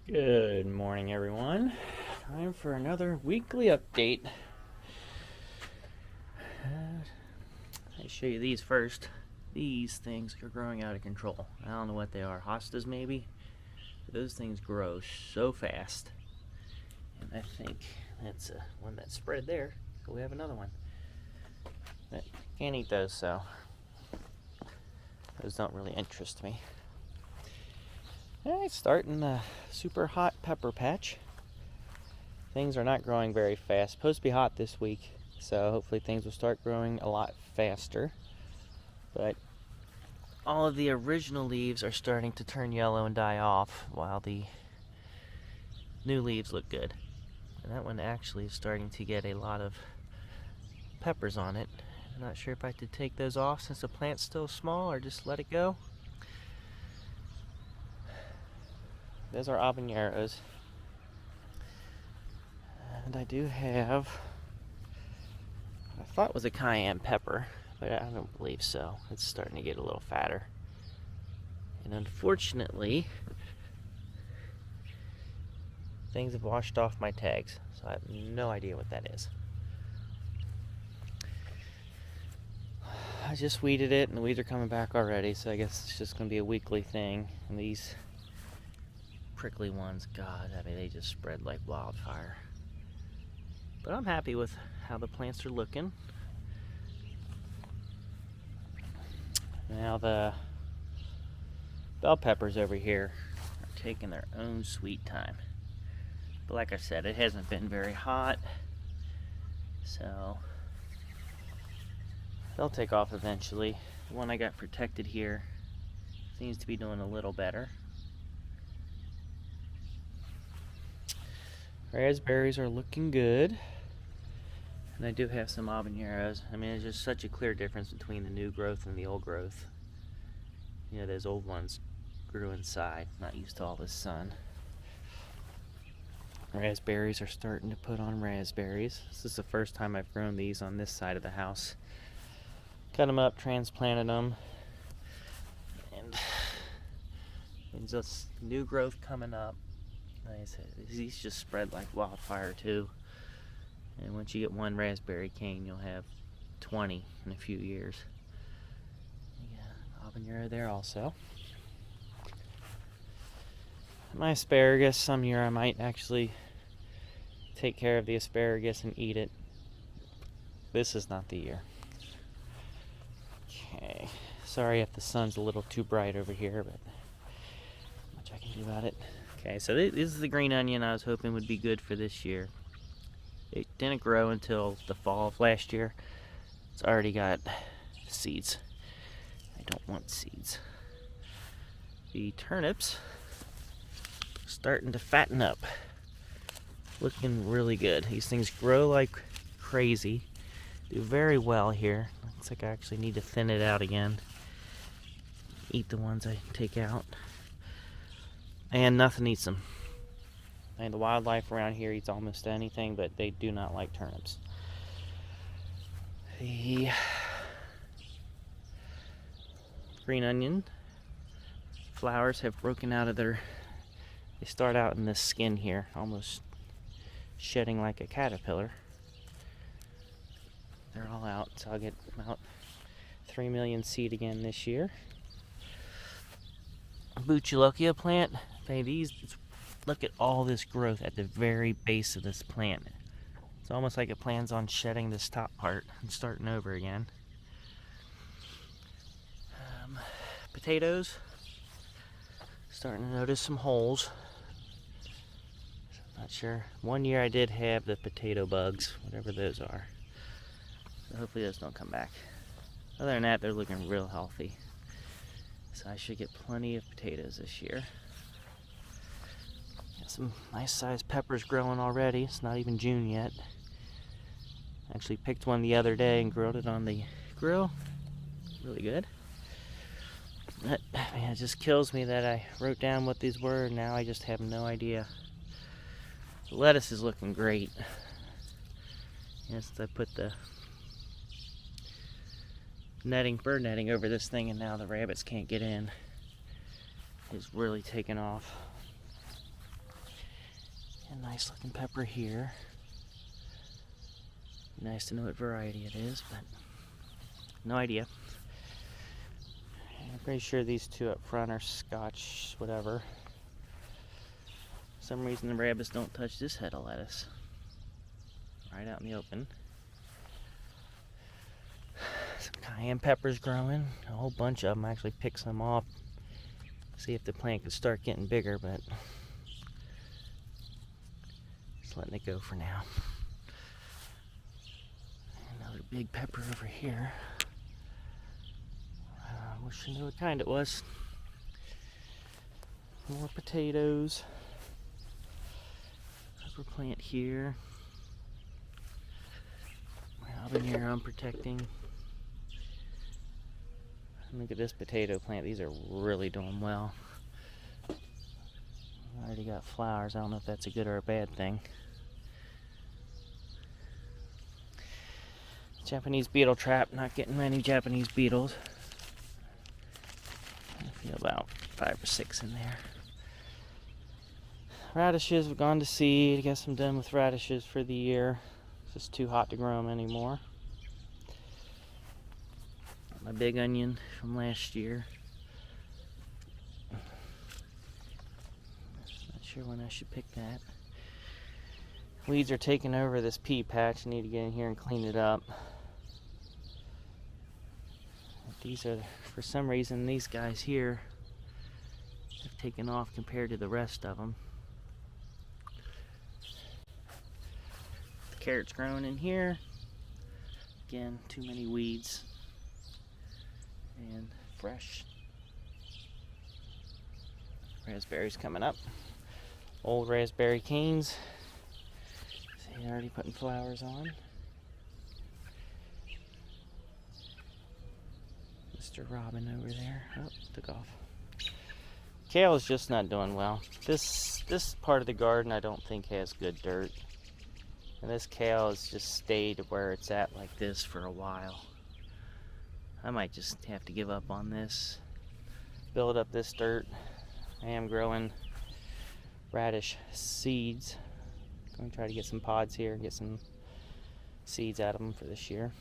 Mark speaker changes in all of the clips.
Speaker 1: Good morning, everyone. Time for another weekly update. I'll show you these first. These things are growing out of control. I don't know what they are. Hostas, maybe? But those things grow so fast. And I think that's one that spread there. So we have another one. But can't eat those, so those don't really interest me. Alright, starting the super hot pepper patch. Things are not growing very fast. Supposed to be hot this week, so hopefully things will start growing a lot faster. But all of the original leaves are starting to turn yellow and die off, while the new leaves look good. And that one actually is starting to get a lot of peppers on it. I'm not sure if I could take those off since the plant's still small or just let it go. Those are habaneros. And I do have what I thought was a cayenne pepper, but I don't believe so. It's starting to get a little fatter. And unfortunately, things have washed off my tags, so I have no idea what that is. I just weeded it, and the weeds are coming back already, so I guess it's just going to be a weekly thing. And these prickly ones, God, I mean, they just spread like wildfire. But I'm happy with how the plants are looking. Now the bell peppers over here are taking their own sweet time. But like I said, it hasn't been very hot, so they'll take off eventually. The one I got protected here seems to be doing a little better. Raspberries are looking good. And I do have some habaneros. I mean, there's just such a clear difference between the new growth and the old growth. You know, those old ones grew inside, not used to all this sun. Raspberries are starting to put on raspberries. This is the first time I've grown these on this side of the house. Cut them up, transplanted them, and just new growth coming up. Like I said, these just spread like wildfire too. And once you get one raspberry cane, you'll have 20 in a few years. Yeah, habanero there also. My asparagus, some year I might actually take care of the asparagus and eat it. This is not the year. Okay, sorry if the sun's a little too bright over here, but not much I can do about it. Okay, so this is the green onion I was hoping would be good for this year. It didn't grow until the fall of last year. It's already got seeds. I don't want seeds. The turnips starting to fatten up. Looking really good. These things grow like crazy. Do very well here. Looks like I actually need to thin it out again. Eat the ones I take out. And nothing eats them. And the wildlife around here eats almost anything, but they do not like turnips. The green onion flowers have broken out of their... They start out in this skin here, almost shedding like a caterpillar. They're all out, so I'll get about 3 million seed again this year. Bucciloquia plant. Hey, these... Look at all this growth at the very base of this plant. It's almost like it plans on shedding this top part and starting over again. Potatoes. Starting to notice some holes. Not sure. One year I did have the potato bugs, whatever those are. So hopefully those don't come back. Other than that, they're looking real healthy. So I should get plenty of potatoes this year. Some nice sized peppers growing already. It's not even June yet. Actually picked one the other day and grilled it on the grill. Really good. But, man, it just kills me that I wrote down what these were and now I just have no idea. The lettuce is looking great. Yes, I put the netting, bird netting over this thing and now the rabbits can't get in. It's really taken off. A nice looking pepper here. Nice to know what variety it is, but no idea. I'm pretty sure these two up front are Scotch, whatever. For some reason the rabbits don't touch this head of lettuce. Right out in the open. Some cayenne peppers growing. A whole bunch of them. I actually picked some off. See if the plant could start getting bigger, but just letting it go for now. Another big pepper over here. I wish I knew what kind it was. More potatoes. Pepper plant here. My habanero I'm protecting. Look at this potato plant. These are really doing well. I already got flowers. I don't know if that's a good or a bad thing. Japanese beetle trap. Not getting many Japanese beetles. I feel about 5 or 6 in there. Radishes have gone to seed. I guess I'm done with radishes for the year. It's just too hot to grow them anymore. My big onion from last year. Not sure when I should pick that. Weeds are taking over this pea patch. I need to get in here and clean it up. These are, for some reason, these guys here have taken off compared to the rest of them. The carrots growing in here. Again, too many weeds. And fresh raspberries coming up. Old raspberry canes. See, they're already putting flowers on. Mr. Robin over there. Oh, took off. Kale is just not doing well. This part of the garden I don't think has good dirt. And this kale has just stayed where it's at like this for a while. I might just have to give up on this. Build up this dirt. I am growing radish seeds. I'm going to try to get some pods here and get some seeds out of them for this year.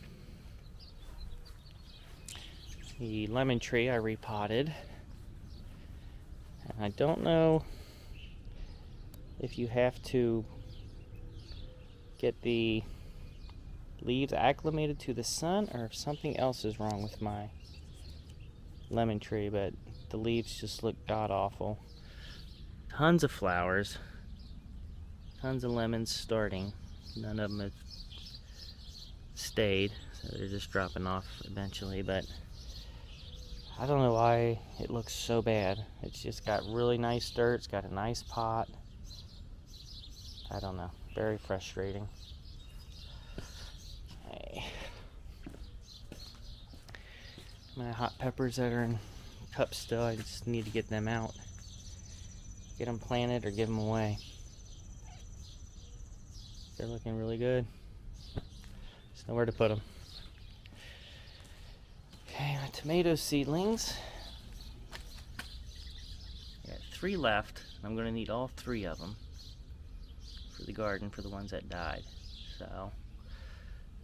Speaker 1: The lemon tree I repotted. And I don't know if you have to get the leaves acclimated to the sun or if something else is wrong with my lemon tree, but the leaves just look god awful. Tons of flowers, tons of lemons starting. None of them have stayed, so they're just dropping off eventually, but I don't know why it looks so bad. It's just got really nice dirt, it's got a nice pot. I don't know, very frustrating. Okay. My hot peppers that are in cups still, I just need to get them out. Get them planted or give them away. They're looking really good. Just nowhere to put them. Okay, my tomato seedlings. I got 3 left. I'm going to need all 3 of them for the garden for the ones that died. So,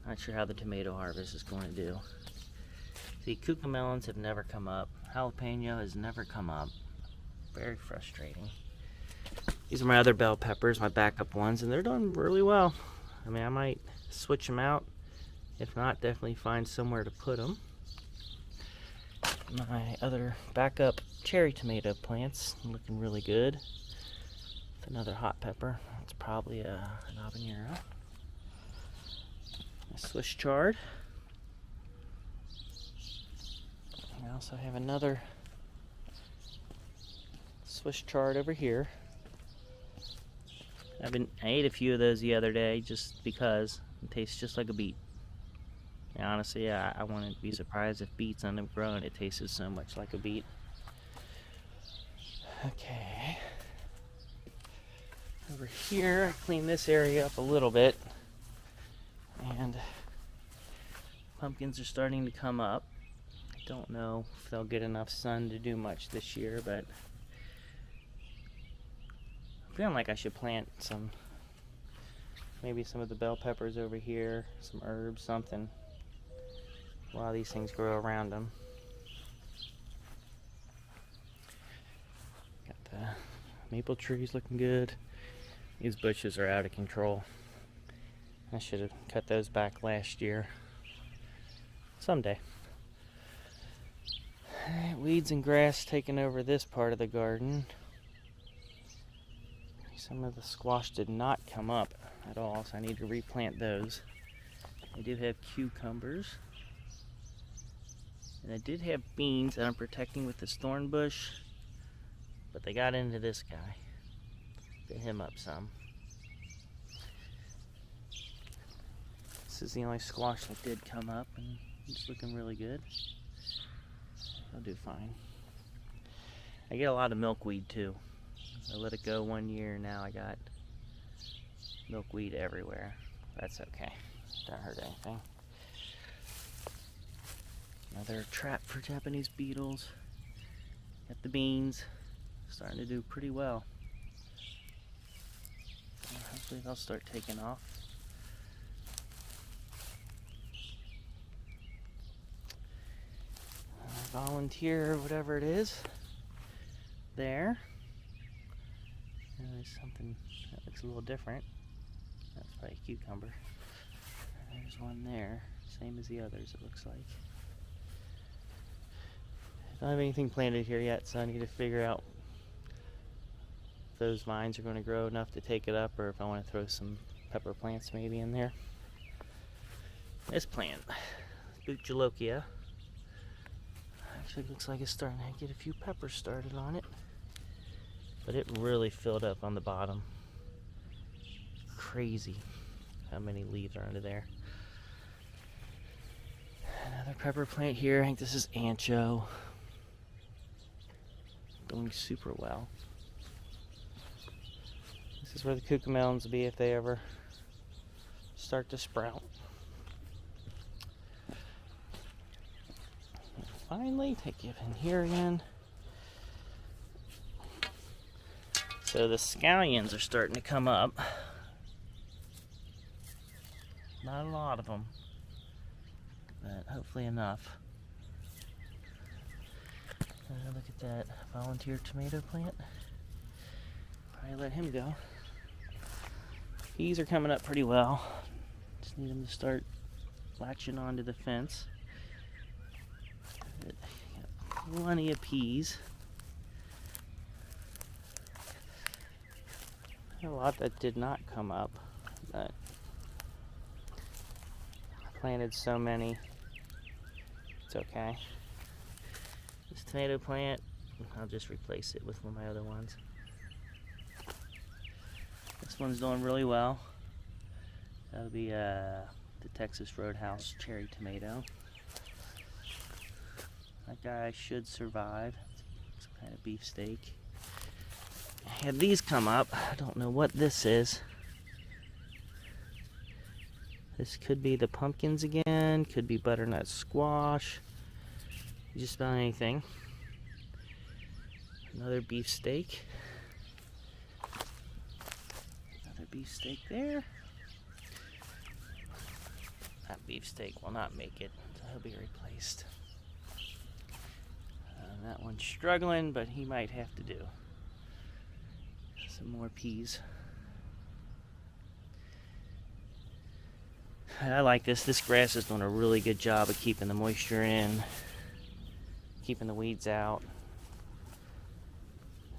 Speaker 1: not sure how the tomato harvest is going to do. See, cucamelons have never come up. Jalapeno has never come up. Very frustrating. These are my other bell peppers, my backup ones, and they're doing really well. I mean, I might switch them out. If not, definitely find somewhere to put them. My other backup cherry tomato plants looking really good. With another hot pepper. It's probably an habanero. A Swiss chard. I also have another Swiss chard over here. I ate a few of those the other day just because it tastes just like a beet. And honestly, I wouldn't be surprised if beets end up growing. It tasted so much like a beet. Okay. Over here, I cleaned this area up a little bit. And pumpkins are starting to come up. I don't know if they'll get enough sun to do much this year, but feeling like I should plant maybe some of the bell peppers over here, some herbs, something, while these things grow around them. Got the maple trees looking good. These bushes are out of control. I should have cut those back last year. Someday. Weeds and grass taking over this part of the garden. Some of the squash did not come up at all, so I need to replant those. I do have cucumbers. And I did have beans that I'm protecting with this thorn bush, but they got into this guy. Bit him up some. This is the only squash that did come up, and it's looking really good. I'll do fine. I get a lot of milkweed too. I let it go 1 year, now I got milkweed everywhere. That's okay. Don't hurt anything. Another trap for Japanese beetles. Got the beans. Starting to do pretty well. Hopefully they'll start taking off. Volunteer, whatever it is, there. And there's something that looks a little different. That's probably a cucumber. There's one there, same as the others, it looks like. I don't have anything planted here yet, so I need to figure out if those vines are going to grow enough to take it up, or if I want to throw some pepper plants maybe in there. This plant, Buchalokia, actually looks like it's starting to get a few peppers started on it, but it really filled up on the bottom. Crazy how many leaves are under there. Another pepper plant here. I think this is ancho. Doing super well. This is where the cucamelons will be if they ever start to sprout. And finally, take it in here again. So the scallions are starting to come up. Not a lot of them, but hopefully enough. Look at that volunteer tomato plant. Probably let him go. Peas are coming up pretty well. Just need them to start latching onto the fence. Got plenty of peas. A lot that did not come up, but I planted so many, it's okay. This tomato plant, I'll just replace it with one of my other ones. This one's doing really well. That'll be the Texas Roadhouse cherry tomato. That guy should survive. Some kind of beefsteak. I had these come up. I don't know what this is. This could be the pumpkins again, could be butternut squash, just about anything. Another beefsteak. Another beefsteak there. That beefsteak will not make it, so he'll be replaced. That one's struggling, but he might have to do. Some more peas. I like this. This grass is doing a really good job of keeping the moisture in, keeping the weeds out.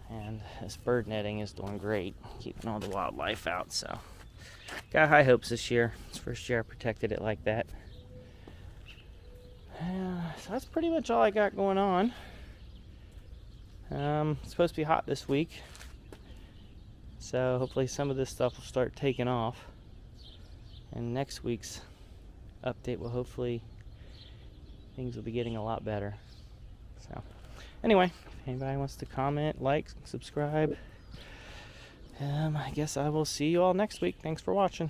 Speaker 1: And this bird netting is doing great, keeping all the wildlife out. So, got high hopes this year. It's the first year I protected it like that. So that's pretty much all I got going on. It's supposed to be hot this week, so hopefully some of this stuff will start taking off, and next week's update will hopefully things will be getting a lot better. So anyway, if anybody wants to comment, like, subscribe, I guess I will see you all next week. Thanks for watching.